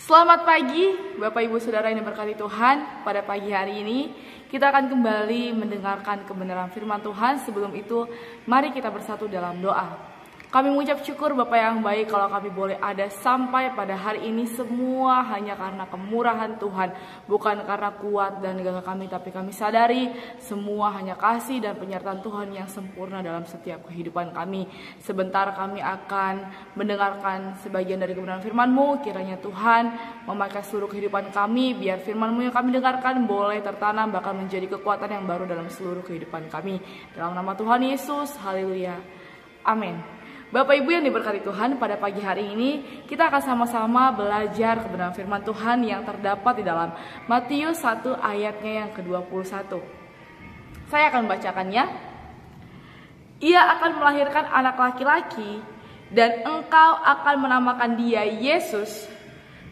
Selamat pagi, Bapak Ibu Saudara yang diberkati Tuhan. Pada pagi hari ini kita akan kembali mendengarkan kebenaran firman Tuhan. Sebelum itu, mari kita bersatu dalam doa. Kami mengucap syukur Bapak yang baik kalau kami boleh ada sampai pada hari ini, semua hanya karena kemurahan Tuhan, bukan karena kuat dan gagah kami, tapi kami sadari semua hanya kasih dan penyertaan Tuhan yang sempurna dalam setiap kehidupan kami. Sebentar kami akan mendengarkan sebagian dari kebenaran firman-Mu. Kiranya Tuhan memakai seluruh kehidupan kami, biar firman-Mu yang kami dengarkan boleh tertanam, bahkan menjadi kekuatan yang baru dalam seluruh kehidupan kami. Dalam nama Tuhan Yesus, haleluya, amin. Bapak Ibu yang diberkati Tuhan, pada pagi hari ini kita akan sama-sama belajar kebenaran firman Tuhan yang terdapat di dalam Matius 1 ayatnya yang ke-21. Saya akan membacakannya. Ia akan melahirkan anak laki-laki dan engkau akan menamakan dia Yesus,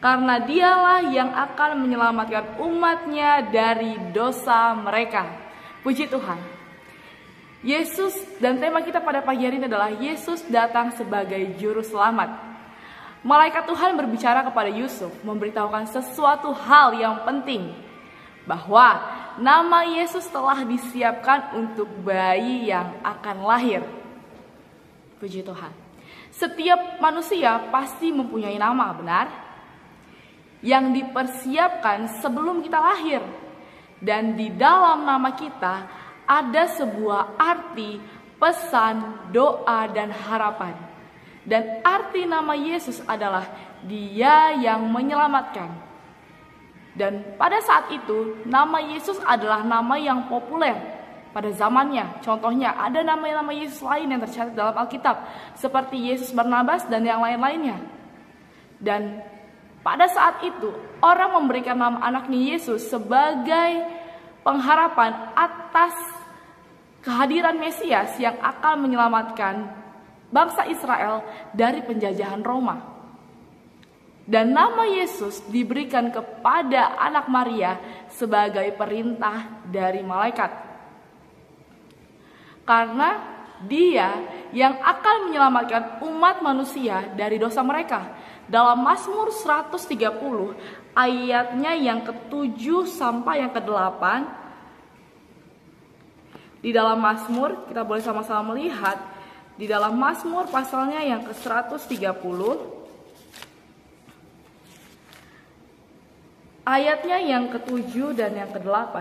karena dialah yang akan menyelamatkan umatnya dari dosa mereka. Puji Tuhan. Yesus, dan tema kita pada pagi hari ini adalah Yesus datang sebagai juru selamat. Malaikat Tuhan berbicara kepada Yusuf, memberitahukan sesuatu hal yang penting, bahwa nama Yesus telah disiapkan untuk bayi yang akan lahir. Puji Tuhan. Setiap manusia pasti mempunyai nama, benar? Yang dipersiapkan sebelum kita lahir. Dan di dalam nama kita ada sebuah arti, pesan, doa, dan harapan. Dan arti nama Yesus adalah Dia yang menyelamatkan. Dan pada saat itu, nama Yesus adalah nama yang populer pada zamannya. Contohnya, ada nama-nama Yesus lain yang tercatat dalam Alkitab, seperti Yesus Barnabas dan yang lain-lainnya. Dan pada saat itu, orang memberikan nama anaknya Yesus sebagai pengharapan atas kehadiran Mesias yang akan menyelamatkan bangsa Israel dari penjajahan Roma. Dan nama Yesus diberikan kepada anak Maria sebagai perintah dari malaikat. Karena Dia yang akan menyelamatkan umat manusia dari dosa mereka. Dalam Mazmur 130 ayatnya yang ke-7 sampai yang ke-8, di dalam Mazmur kita boleh sama-sama melihat di dalam Mazmur pasalnya yang ke-130 ayatnya yang ke-7 dan yang ke-8.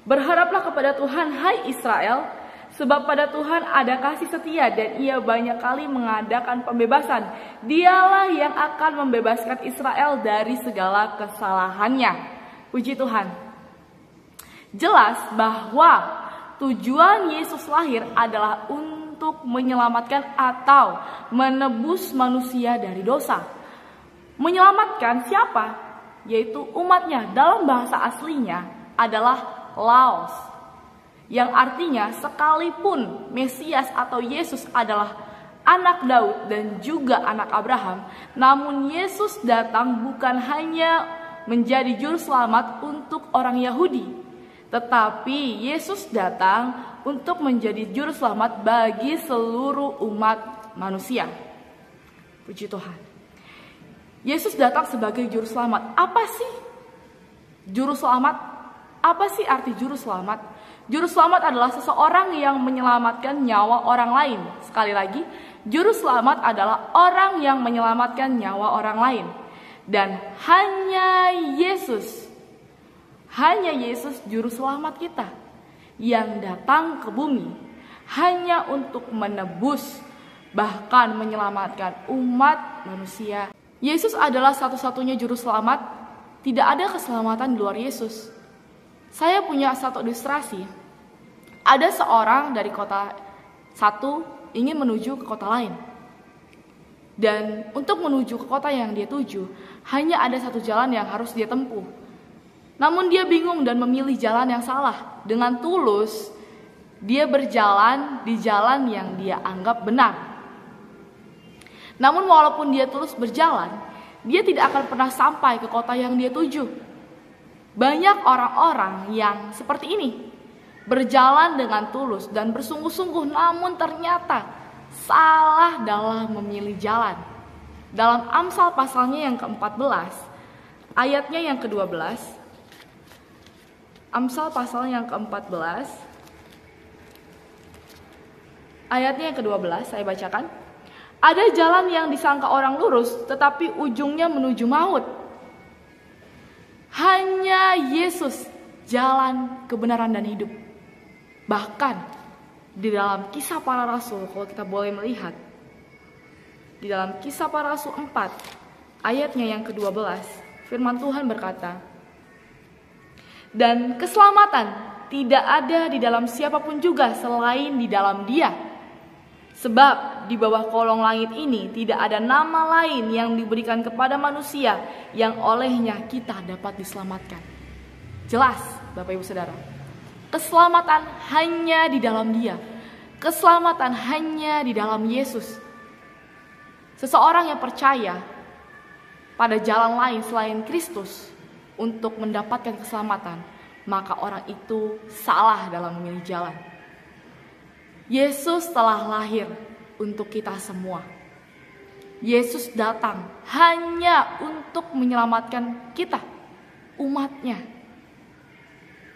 Berharaplah kepada Tuhan, hai Israel, sebab pada Tuhan ada kasih setia dan Ia banyak kali mengadakan pembebasan. Dialah yang akan membebaskan Israel dari segala kesalahannya. Puji Tuhan. Jelas bahwa tujuan Yesus lahir adalah untuk menyelamatkan atau menebus manusia dari dosa. Menyelamatkan siapa? Yaitu umatnya. Dalam bahasa aslinya adalah Laos, yang artinya sekalipun Mesias atau Yesus adalah anak Daud dan juga anak Abraham, namun Yesus datang bukan hanya menjadi juru selamat untuk orang Yahudi, tetapi Yesus datang untuk menjadi juru selamat bagi seluruh umat manusia. Puji Tuhan. Yesus datang sebagai juru selamat. Apa sih juru selamat? Apa sih arti juru selamat? Juru selamat adalah seseorang yang menyelamatkan nyawa orang lain. Sekali lagi, juru selamat adalah orang yang menyelamatkan nyawa orang lain. Dan hanya Yesus juru selamat kita yang datang ke bumi hanya untuk menebus, bahkan menyelamatkan umat manusia. Yesus adalah satu-satunya juru selamat. Tidak ada keselamatan di luar Yesus. Saya punya satu ilustrasi. Ada seorang dari kota satu ingin menuju ke kota lain. Dan untuk menuju ke kota yang dia tuju, hanya ada satu jalan yang harus dia tempuh. Namun dia bingung dan memilih jalan yang salah. Dengan tulus, dia berjalan di jalan yang dia anggap benar. Namun walaupun dia tulus berjalan, dia tidak akan pernah sampai ke kota yang dia tuju. Banyak orang-orang yang seperti ini, berjalan dengan tulus dan bersungguh-sungguh, namun ternyata salah dalam memilih jalan. Dalam Amsal pasalnya yang ke-14, ayatnya yang ke-12, Amsal pasal yang ke-14, ayatnya yang ke-12 saya bacakan. Ada jalan yang disangka orang lurus, tetapi ujungnya menuju maut. Hanya Yesus, jalan, kebenaran, dan hidup. Bahkan di dalam Kisah Para Rasul, kalau kita boleh melihat, di dalam Kisah Para Rasul 4, ayatnya yang ke-12, firman Tuhan berkata, dan keselamatan tidak ada di dalam siapapun juga selain di dalam Dia. Sebab di bawah kolong langit ini tidak ada nama lain yang diberikan kepada manusia yang olehnya kita dapat diselamatkan. Jelas, Bapak Ibu Saudara. Keselamatan hanya di dalam Dia. Keselamatan hanya di dalam Yesus. Seseorang yang percaya pada jalan lain selain Kristus untuk mendapatkan keselamatan, maka orang itu salah dalam memilih jalan. Yesus telah lahir untuk kita semua. Yesus datang hanya untuk menyelamatkan kita, umatnya.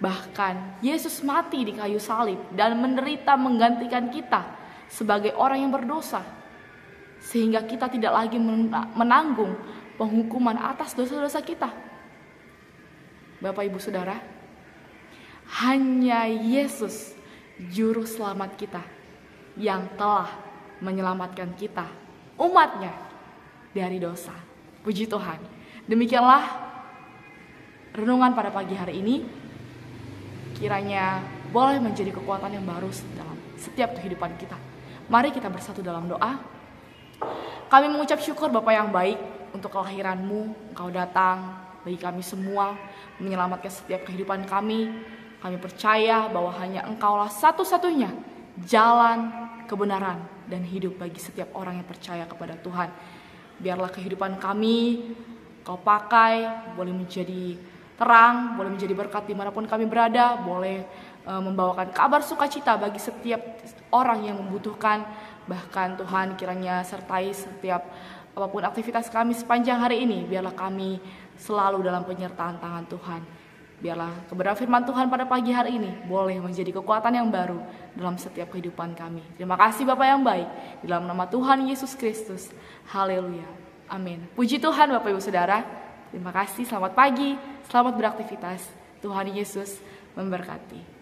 Bahkan Yesus mati di kayu salib dan menderita menggantikan kita sebagai orang yang berdosa, sehingga kita tidak lagi menanggung penghukuman atas dosa-dosa kita. Bapak Ibu Saudara, hanya Yesus Juru Selamat kita yang telah menyelamatkan kita, umatnya, dari dosa. Puji Tuhan. Demikianlah renungan pada pagi hari ini. Kiranya boleh menjadi kekuatan yang baru dalam setiap kehidupan kita. Mari kita bersatu dalam doa. Kami mengucap syukur Bapa yang baik untuk kelahiran-Mu. Engkau datang bagi kami semua, menyelamatkan setiap kehidupan kami. Kami percaya bahwa hanya Engkaulah satu-satunya jalan, kebenaran, dan hidup bagi setiap orang yang percaya kepada Tuhan. Biarlah kehidupan kami Kau pakai, boleh menjadi terang, boleh menjadi berkat dimanapun kami berada, boleh membawakan kabar sukacita bagi setiap orang yang membutuhkan. Bahkan Tuhan kiranya sertai setiap apapun aktivitas kami sepanjang hari ini. Biarlah kami selalu dalam penyertaan tangan Tuhan. Biarlah kebenaran firman Tuhan pada pagi hari ini boleh menjadi kekuatan yang baru dalam setiap kehidupan kami. Terima kasih Bapa yang baik. Di dalam nama Tuhan Yesus Kristus. Haleluya. Amin. Puji Tuhan Bapak Ibu Saudara. Terima kasih. Selamat pagi. Selamat beraktivitas. Tuhan Yesus memberkati.